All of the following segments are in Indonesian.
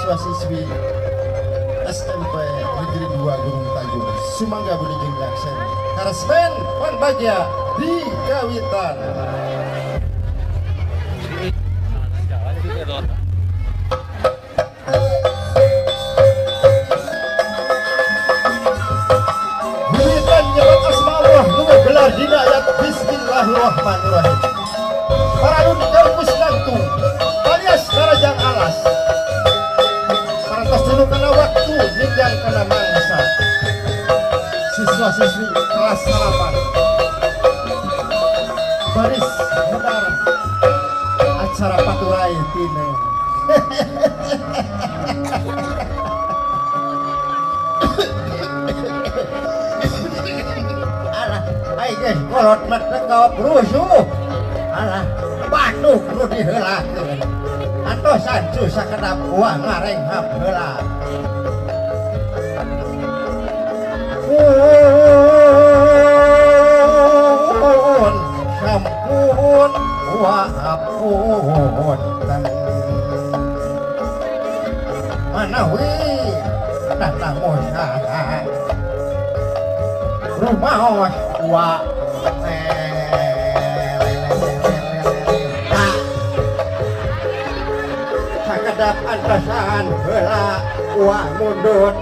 siswa-siswi SMP Negeri 2 Gunung Tanjung sumangga budi jeung laksen karesmen pan bagya di kawitan. Wiwitan nyebat asma Allah nu gelar dina ayat bismillahirrahmanirrahim. Paranun di kampus lantung alias Karajang Alas. Parantos dulu kana waktu ninjang kana mangsa. Siswa-siswi kelas 8 baris medar acara paturai tine. Alah, ai geus kolot mat kau rusuh. Alah, batuh kudu diheulakeun. Atuh sancu sakedap uang ngarenghap heula. Sampun wapunten manawi datang usaha rumah wa sakedap antasan heula wa mundut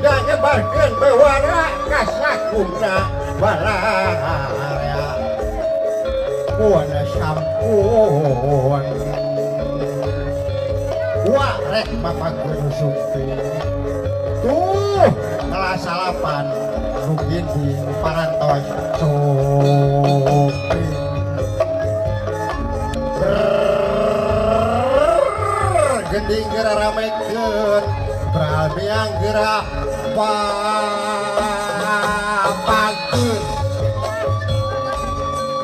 nyebarkeun bewara kasakuna balaya pun sampun wa rek bapakeun sukti tuh kelas 8 mungkin di parantos sukti gending geura ramekeun beralbiang geura papakeun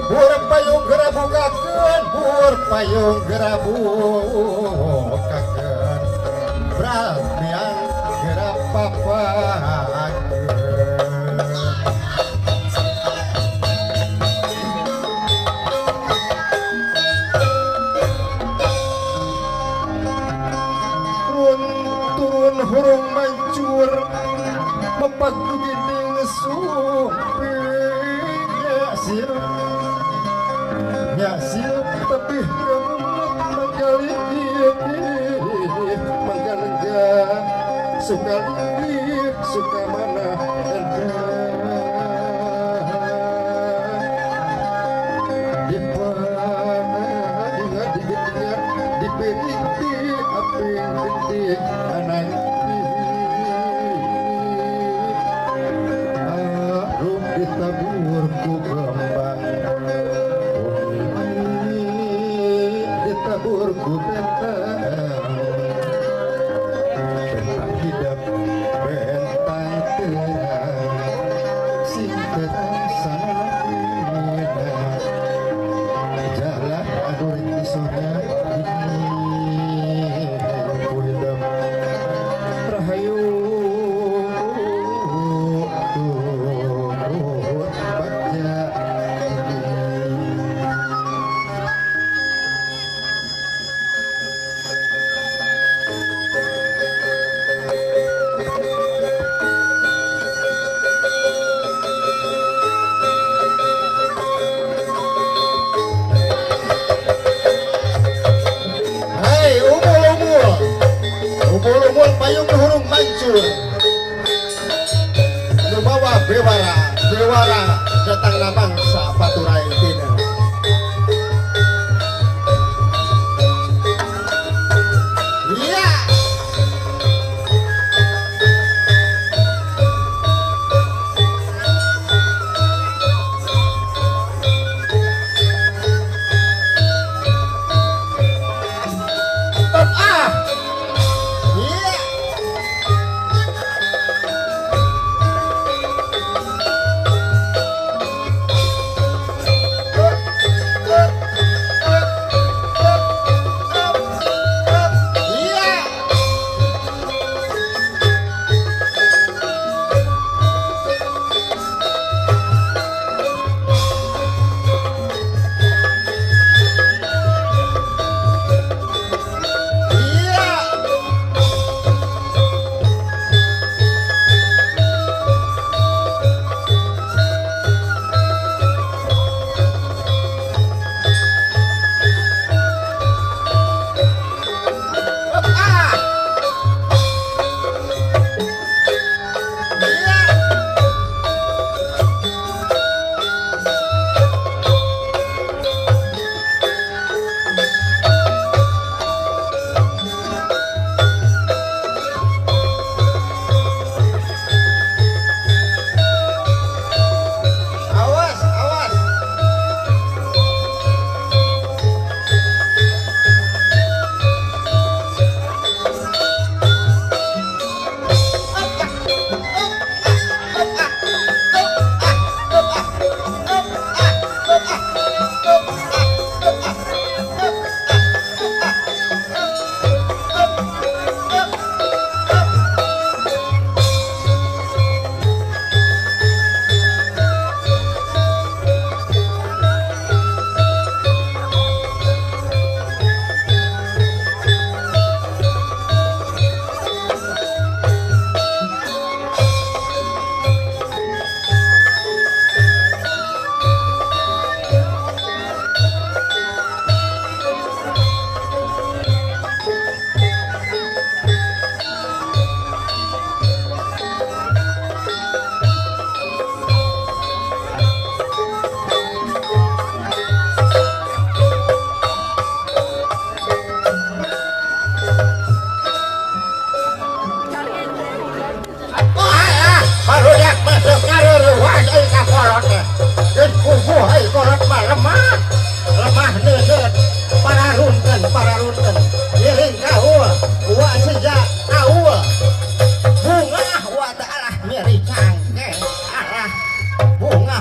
bur payung geura bukakeun bur payung geura bukakeun beralbiang geura papakeun. Turun hurung mancur mapagding supi nyasil tapi manggali manggalega suka lirik suka mana di pediti api gede anak arum ditabur ku gembang ditabur ku bentang bentang hidup bentang terang sing terang sanapina jalan aduring isona payung hurung mancur nu bawa bewara datang na bangsa paturai tina iya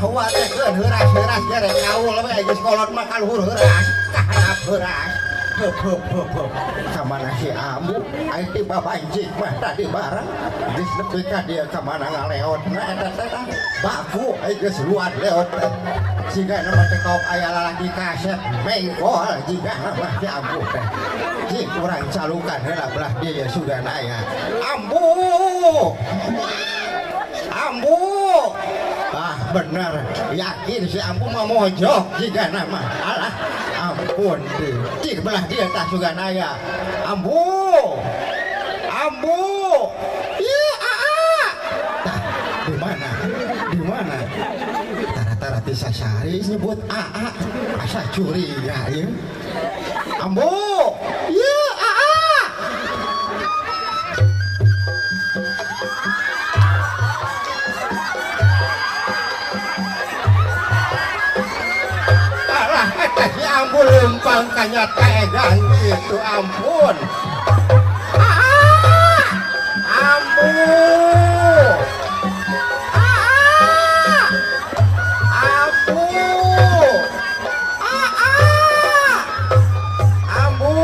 bahwa teh heuras-heuras garek kaul we geus kolot mah kaluhur heuras kahanap heuras kamana si Ambu aing teh babanjik mah tadi barang geus nepi ka dieu kamana ngaleotna eta teh baku aing geus luat leot siga nama teh kaok aya lalaki kaset mengkol jiga nama si Ambu teh jing urang calukan heula belah dieu sudah aya Ambu Ambu ah bener yakin si Ambu mah mojok jiga nama alah ampun cik belah dia tak sugan aya Ambu Ambu iya tah di mana tara-tara ti sasari nyebut asa curiga ieu Ambu iya Ambu lempang kanya tegang itu ampun Ambu Ambu Ambu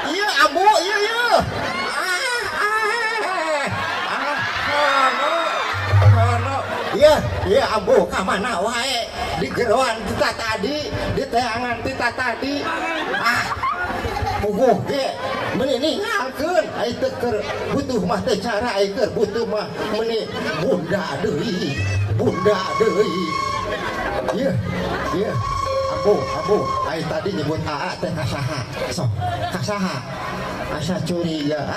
iya Ambu iya iya Ambu kamana wae di jeroan kita tadi di teangan kita tadi puguh ge meuni ninggalkeun ai teu keur butuh mah teh cara ai keur butuh mah meuni bunda deui iya Ambu ai tadi nyebut teh kasaha sok kasaha asa curiga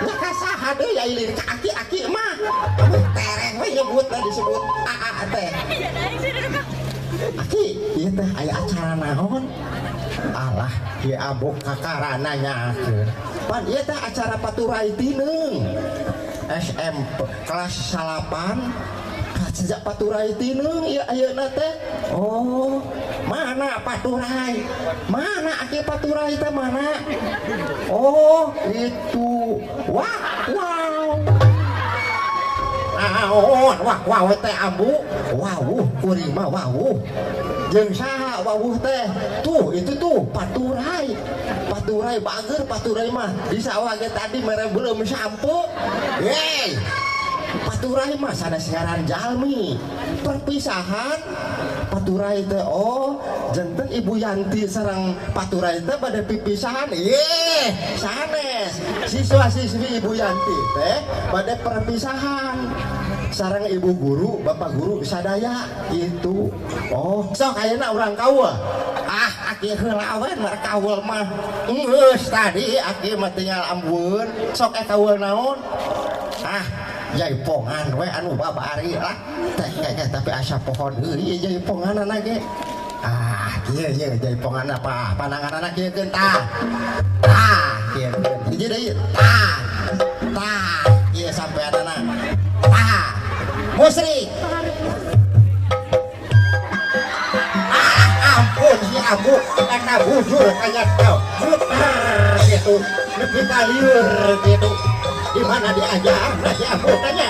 nya kasaha deui ai lirik aki mah tereng we nyebut disebut teh aki ieu teh aya acara naon alah ieu Ambu kakarana nyakeun pan ieu teh acara paturai tineung SMP kelas 8 sejak paturai tineung ieu ayeuna teh oh mana paturai mana aki paturai teh mana oh itu wow wah teh Ambu wawuh kuring mah wawuh jeung saha wawuh teh tuh itu tuh paturai bager paturai mah di sawah ge tadi mere belum sampo hei paturai mah sanes ngaran jalmi perpisahan paturai teh oh janten Ibu Yanti sareng paturai teh bade pipisahan sanes siswa-siswi Ibu Yanti teh bade perpisahan sareng ibu guru bapak guru sadaya itu oh sok ayeuna urang kaul aki heula we kaul mah geus tadi aki mah tinggal ambun sok kaul naon jaipongan we anu babari lah teh tapi asa pohon euy jaiponganna ge kieu jaipongan apa pananganna kieu keun kieu hiji deui kieu sampeanana musrik ampun si Ambu karena bujur kayak kau gitu lebih kaliur gitu di mana diajar si Ambu tanya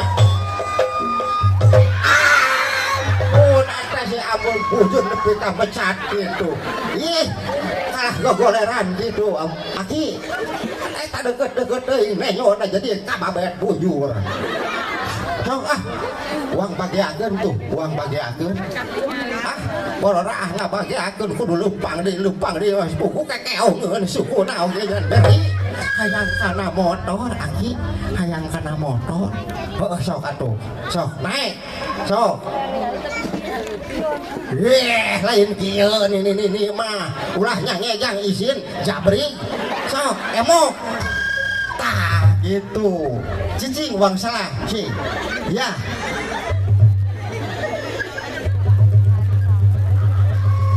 si Ambu bujur lebih pecat gitu kalah gogoleran gitu aki tak deket-deket nenyon aja dia kababet bujur sok uang bagiakeun tuh uang bagiakeun borora ngabagiakeun kudu lupang di puku kekeongeun suku naon ge beri hayang kana motor aki hayang kana motor heuh sok atuh sok naik sok lain kieu ini mah ulah nyangejang izin jabri sok emok tah gitu cicing uang salah sih ya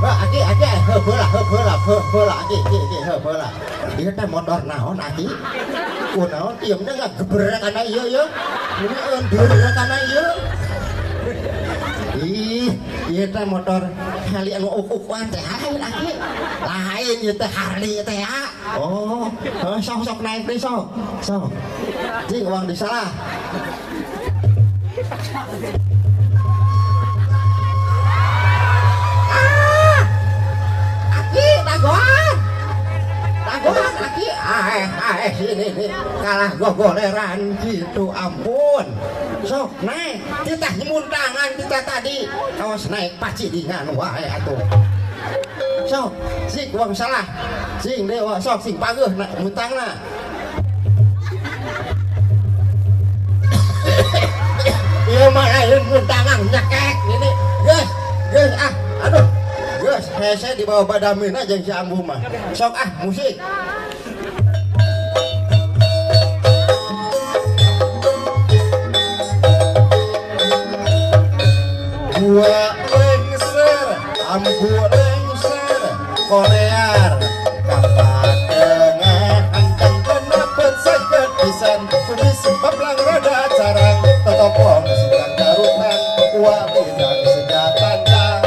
aki heula aki heula ieu teh motor naon aki kunaon ieu mah ngagebrek kana ieu ini endur kana ieu ieu teh motor Harley anu ukuran teh lain ieu teh Harley teh oh sok naik deui sok cing uang disalah Aki dagoan. Dagoan aki. Sini nih. Kalah gogoleran gitu ampun. Sok naik. Kita muntangan kita tadi. Kawas naik paci dengan wae atuh. Sok sing uang salah. Sing dewa sok sing pageuh muntangna. Iya mah lain muntangan nyekek ini. Geus aduh. Geus hese di bawah badamina jeung si Ambu mah. Sok musik. Gua lengser, Ambu lengser, Korear kapan tengah angkan kenapa sakit pisan kumis bablang rada carang tetopong sedang garutan gua bidang sedang tandang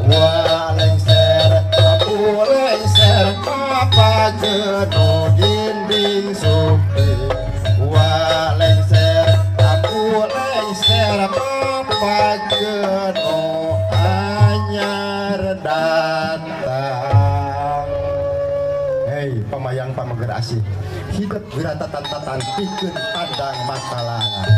gua lengser, Ambu lengser apa jenuh dinding supi gua lengser, Ambu lengser apa jenuh anyar datang. Hei pamayang pameger asih hidup wiratatan-tatan pikeun pandang makalangan.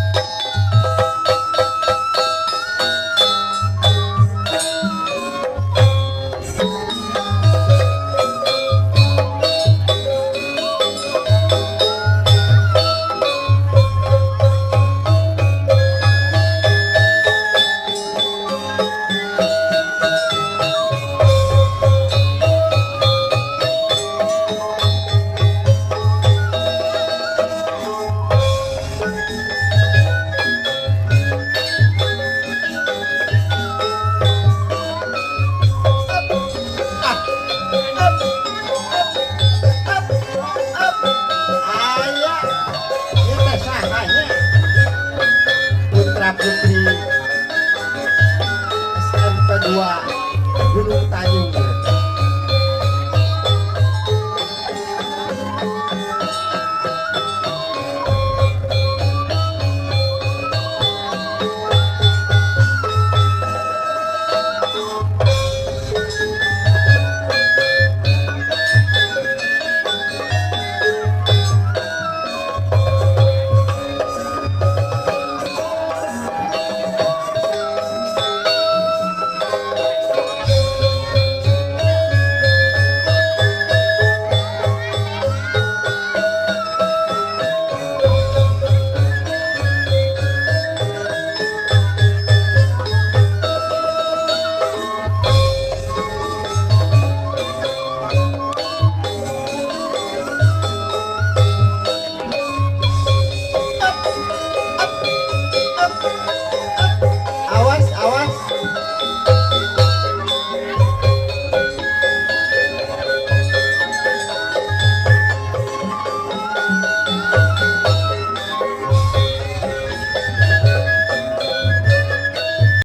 Putri SMP 2 Gunung Tanjung.